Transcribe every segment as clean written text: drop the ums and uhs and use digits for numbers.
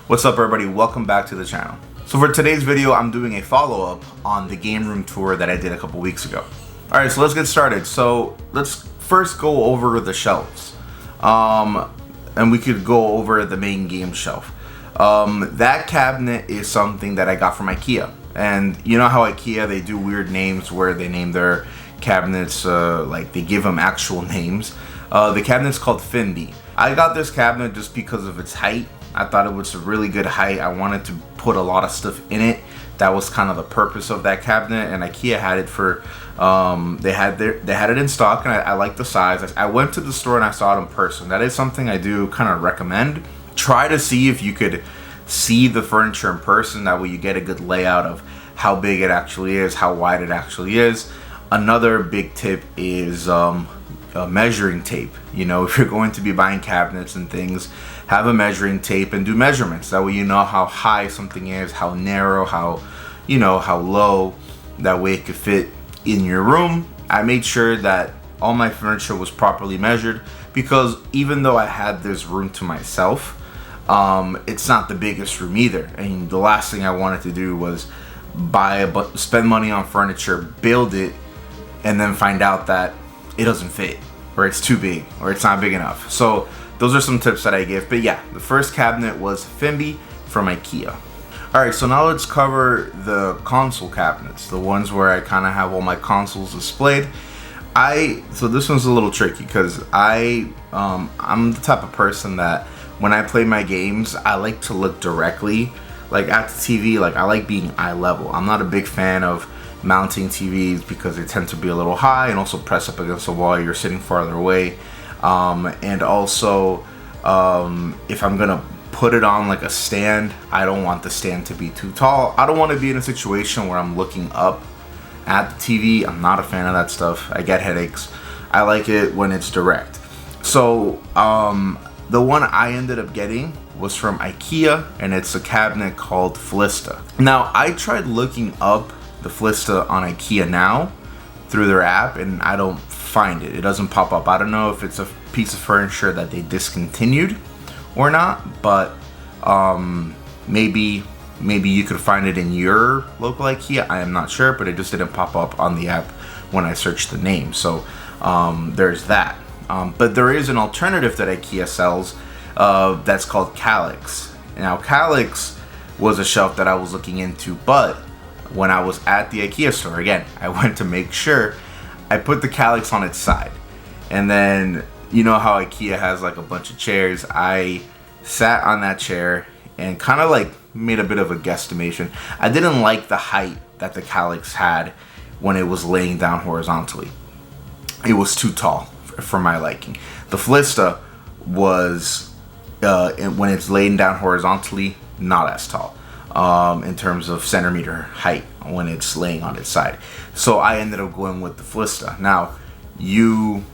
What's up everybody, welcome back to the channel. So for today's video, I'm doing a follow-up on the game room tour that I did a couple weeks ago. Alright, so let's get started. So let's first go over the shelves. And we could go over the main game shelf. That cabinet is something that I got from IKEA. And you know how IKEA, they do weird names where they name their cabinets, like they give them actual names. The cabinet's called Finby. I got this cabinet just because of its height. I thought it was a really good height. I wanted to put a lot of stuff in it. That was kind of the purpose of that cabinet, and IKEA had it for they had it in stock, and I liked the size. I went to the store and I saw it in person. That is something I do kind of recommend. Try to see if you could see the furniture in person. That way you get a good layout of how big it actually is, how wide it actually is. Another big tip is measuring tape. You know, if you're going to be buying cabinets and things, have a measuring tape and do measurements. That way you know how high something is, how narrow, how low. That way it could fit in your room. I made sure that all my furniture was properly measured, because even though I had this room to myself, it's not the biggest room either. And the last thing I wanted to do was spend money on furniture, build it, and then find out that it doesn't fit, or it's too big, or it's not big enough. So those are some tips that I give. But yeah, the first cabinet was Finby from IKEA. Alright, so now let's cover the console cabinets, the ones where I kind of have all my consoles displayed. So this one's a little tricky because I'm the type of person that when I play my games, I like to look directly like at the TV. Like, I like being eye level. I'm not a big fan of mounting TVs because they tend to be a little high and also press up against the wall. You're sitting farther away. And also, if I'm gonna put it on like a stand, I don't want the stand to be too tall. I don't want to be in a situation where I'm looking up at the TV. I'm not a fan of that stuff. I get headaches. I like it when it's direct. So the one I ended up getting was from IKEA, and it's a cabinet called Flista. Now, I tried looking up the Flista on IKEA now through their app, and I don't find it. It doesn't pop up. I don't know if it's a piece of furniture that they discontinued or not, but maybe you could find it in your local IKEA. I am not sure, but it just didn't pop up on the app when I searched the name. So there's that. But there is an alternative that IKEA sells that's called Calyx. Now, Calyx was a shelf that I was looking into, but when I was at the IKEA store, again, I went to make sure. I put the Calyx on its side, and then you know how IKEA has like a bunch of chairs. I sat on that chair and kind of like made a bit of a guesstimation. I didn't like the height that the Calyx had when it was laying down horizontally. It was too tall for my liking. The Flista was, when it's laying down horizontally, not as tall. In terms of centimeter height when it's laying on its side. So I ended up going with the Flista. Now, you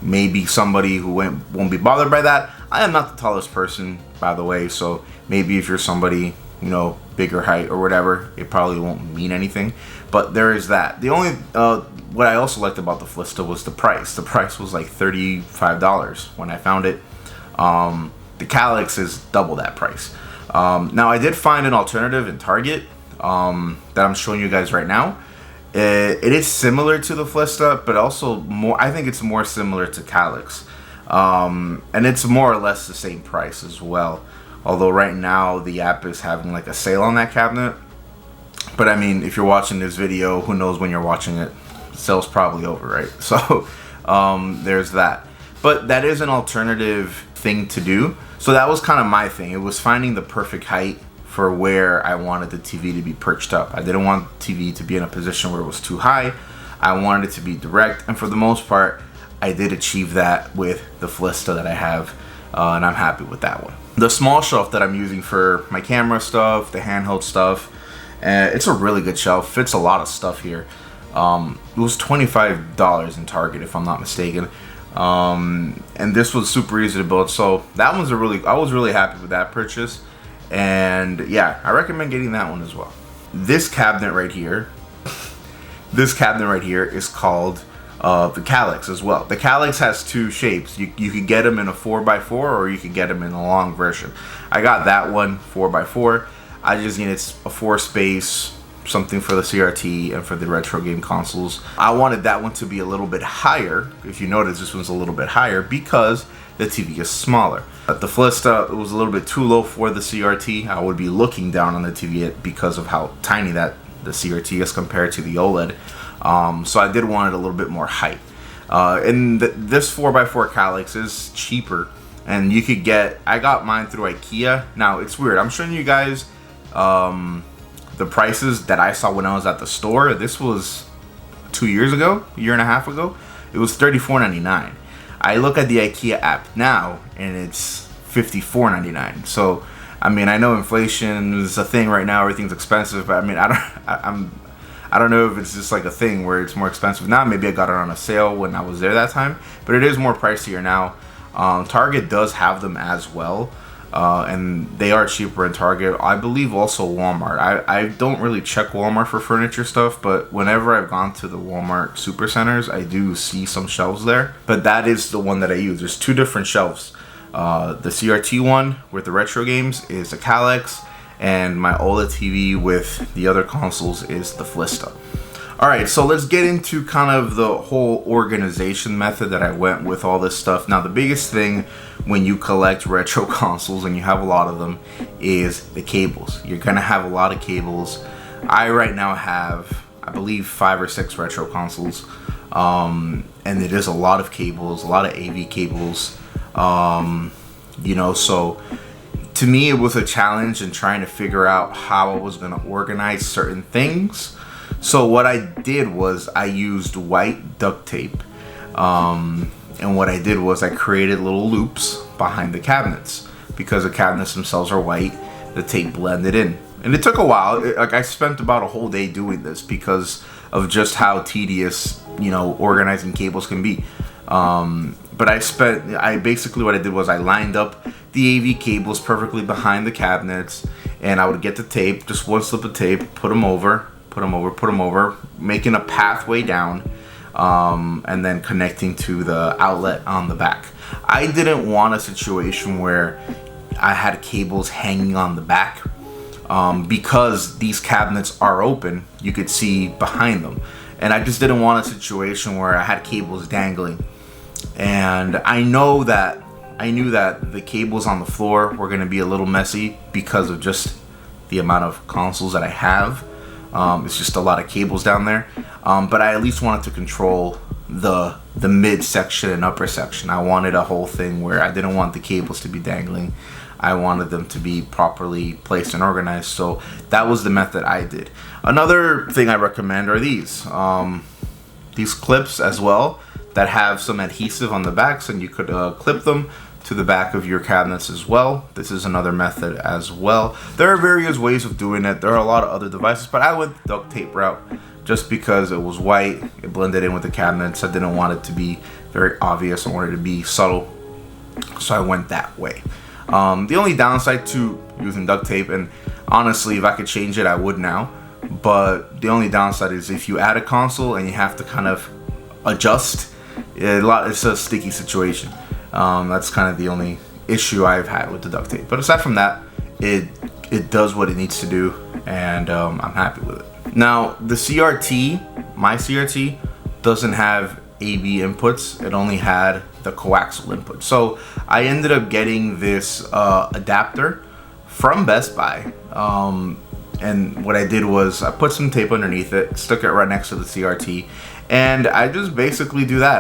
may be somebody who won't be bothered by that. I am not the tallest person, by the way, so maybe if you're somebody, you know, bigger height or whatever, it probably won't mean anything. But there is that. The only, what I also liked about the Flista was the price. The price was like $35 when I found it. The Calyx is double that price. Now, I did find an alternative in Target that I'm showing you guys right now. It is similar to the Flista, but also more. I think it's more similar to Calyx, and it's more or less the same price as well. Although right now the app is having like a sale on that cabinet. But I mean, if you're watching this video, who knows when you're watching it? The sale's probably over, right? So there's that. But that is an alternative thing to do. So that was kind of my thing. It was finding the perfect height for where I wanted the TV to be perched up. I didn't want the TV to be in a position where it was too high. I wanted it to be direct, and for the most part, I did achieve that with the Flista that I have, and I'm happy with that one. The small shelf that I'm using for my camera stuff, the handheld stuff, it's a really good shelf. Fits a lot of stuff here. It was $25 in Target, if I'm not mistaken. And this was super easy to build, so that one's I was really happy with that purchase. And yeah, I recommend getting that one as well. This cabinet right here is called the Calyx as well. The Calyx has two shapes. You could get them in a 4x4 or you could get them in a long version. I got that one 4x4. I just needed a 4 space, something for the CRT and for the retro game consoles. I wanted that one to be a little bit higher. If you notice, this one's a little bit higher because the TV is smaller. But the Flista, it was a little bit too low for the CRT. I would be looking down on the TV because of how tiny that the CRT is compared to the OLED. So I did want it a little bit more height. And this 4x4 Calyx is cheaper, and you could get, I got mine through IKEA. Now it's weird, I'm showing you guys the prices that I saw when I was at the store. This was 2 years ago, a year and a half ago. It was $34.99. I look at the IKEA app now and it's $54.99. So I mean, I know inflation is a thing right now, everything's expensive, but I mean, I don't know if it's just like a thing where it's more expensive now. Maybe I got it on a sale when I was there that time, but it is more pricier now. Target does have them as well, and they are cheaper in Target. I believe also Walmart. I don't really check Walmart for furniture stuff, but whenever I've gone to the Walmart supercenters, I do see some shelves there. But that is the one that I use. There's two different shelves. The CRT one with the retro games is a Calyx, and my OLED TV with the other consoles is the Flista. Alright, so let's get into kind of the whole organization method that I went with all this stuff. Now, the biggest thing when you collect retro consoles, and you have a lot of them, is the cables. You're gonna have a lot of cables. I right now have, I believe, 5 or 6 retro consoles, and it is a lot of cables, a lot of AV cables. You know, so to me it was a challenge in trying to figure out how I was going to organize certain things. So what I did was I used white duct tape, and what I did was I created little loops behind the cabinets. Because the cabinets themselves are white, the tape blended in, and it took a while. Like, I spent about a whole day doing this because of just how tedious, you know, organizing cables can be. But I basically, what I did was I lined up the AV cables perfectly behind the cabinets, and I would get the tape, just one slip of tape, put them over, making a pathway down, and then connecting to the outlet on the back. I didn't want a situation where I had cables hanging on the back, because these cabinets are open, you could see behind them. And I just didn't want a situation where I had cables dangling. And I knew that the cables on the floor were going to be a little messy because of just the amount of consoles that I have. It's just a lot of cables down there. But I at least wanted to control the mid section and upper section. I wanted a whole thing where I didn't want the cables to be dangling. I wanted them to be properly placed and organized. So that was the method I did. Another thing I recommend are these clips as well, that have some adhesive on the backs, and you could clip them to the back of your cabinets as well. This is another method as well. There are various ways of doing it. There are a lot of other devices, but I went the duct tape route just because it was white, it blended in with the cabinets. I didn't want it to be very obvious. I wanted it to be subtle, so I went that way. The only downside to using duct tape, and honestly, if I could change it, I would now, but the only downside is if you add a console and you have to kind of adjust, it's a sticky situation. That's kind of the only issue I've had with the duct tape. But aside from that, it does what it needs to do, and I'm happy with it. Now, the CRT, my CRT, doesn't have AV inputs. It only had the coaxial input. So I ended up getting this adapter from Best Buy. And what I did was I put some tape underneath it, stuck it right next to the CRT, and I just basically do that.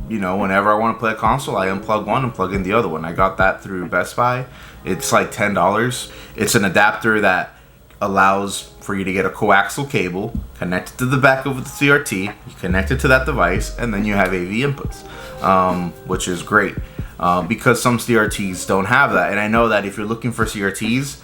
Whenever I want to play a console, I unplug one and plug in the other one. I got that through Best Buy. It's like $10. It's an adapter that allows for you to get a coaxial cable connected to the back of the CRT. You connect it to that device, and then you have AV inputs, which is great because some CRTs don't have that. And I know that if you're looking for CRTs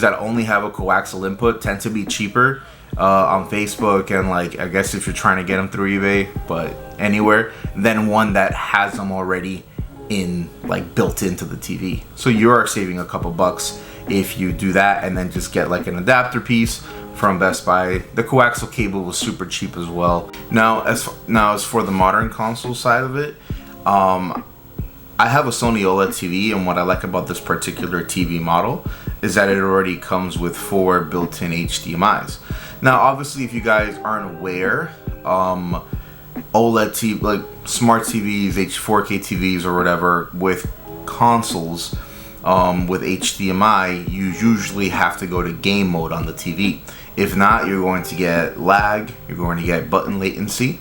that only have a coaxial input tend to be cheaper on Facebook, and I guess if you're trying to get them through eBay, but anywhere, than one that has them already built into the TV. So you are saving a couple bucks if you do that and then just get an adapter piece from Best Buy. The coaxial cable was super cheap as well. Now as for the modern console side of it, I have a Sony OLED TV, and what I like about this particular TV model is that it already comes with 4 built-in HDMIs. Now obviously, if you guys aren't aware, OLED TV, like smart TVs, 4K TVs or whatever with consoles with HDMI, you usually have to go to game mode on the TV. If not, you're going to get lag, you're going to get button latency,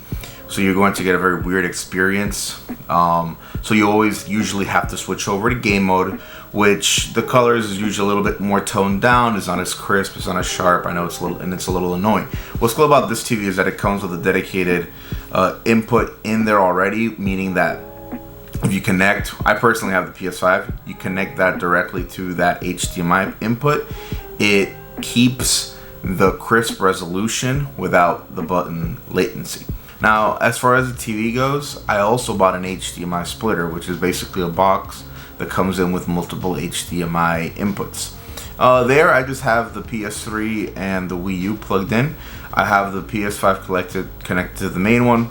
so you're going to get a very weird experience. So you always usually have to switch over to game mode, which the colors is usually a little bit more toned down, it's not as crisp, it's not as sharp. I know it's a little annoying. What's cool about this TV is that it comes with a dedicated input in there already, meaning that if you connect, I personally have the PS5, you connect that directly to that HDMI input, it keeps the crisp resolution without the button latency. Now, as far as the TV goes, I also bought an HDMI splitter, which is basically a box that comes in with multiple HDMI inputs. There, I just have the PS3 and the Wii U plugged in. I have the PS5 connected to the main one.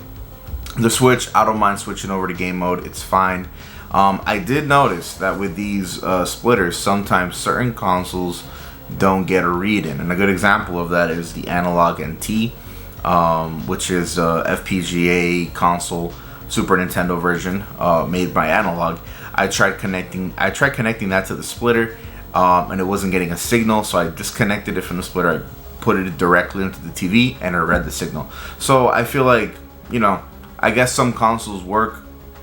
The Switch, I don't mind switching over to game mode, it's fine. I did notice that with these splitters, sometimes certain consoles don't get a read-in, and a good example of that is the Analog NT, which is a FPGA console, Super Nintendo version, made by Analog. I tried connecting that to the splitter, and it wasn't getting a signal, so I disconnected it from the splitter. I put it directly into the TV, and it read the signal. So I feel like, you know, I guess some consoles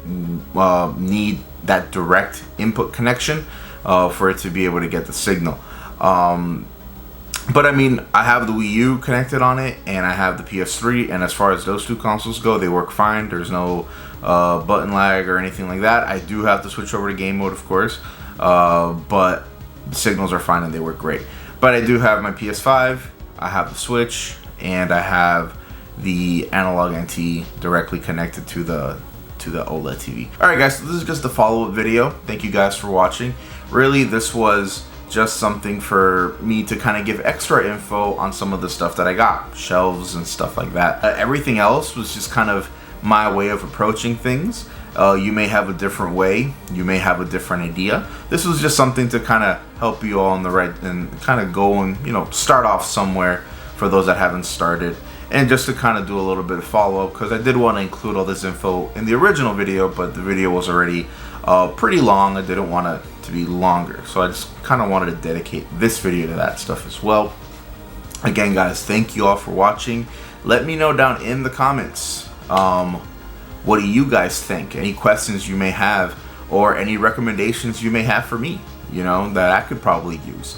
need that direct input connection for it to be able to get the signal. But I mean, I have the Wii U connected on it, and I have the PS3, and as far as those two consoles go, they work fine. There's no button lag or anything like that. I do have to switch over to game mode, of course, but the signals are fine and they work great. But I do have my PS5, I have the Switch, and I have the Analog NT directly connected to the OLED TV. Alright guys, so this is just a follow-up video. Thank you guys for watching. Really, this was just something for me to kind of give extra info on some of the stuff that I got, shelves and stuff like that. Everything else was just kind of my way of approaching things. You may have a different way, you may have a different idea. This was just something to kind of help you all on the right and kind of go and, you know, start off somewhere for those that haven't started, and just to kind of do a little bit of follow-up, because I did want to include all this info in the original video, but the video was already pretty long. I didn't want it to be longer, so I just kind of wanted to dedicate this video to that stuff as well. Again guys, thank you all for watching. Let me know down in the comments, what do you guys think? Any questions you may have, or any recommendations you may have for me, you know, that I could probably use.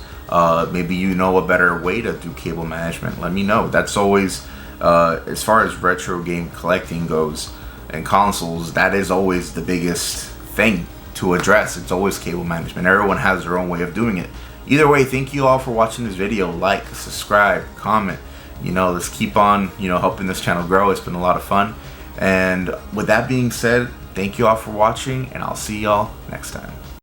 Maybe you know a better way to do cable management. Let me know. That's always, as far as retro game collecting goes and consoles, that is always the biggest thing to address. It's always cable management. Everyone has their own way of doing it. Either way, thank you all for watching this video. Like, subscribe, comment. You know, let's keep on, you know, helping this channel grow. It's been a lot of fun. And with that being said, thank you all for watching, and I'll see y'all next time.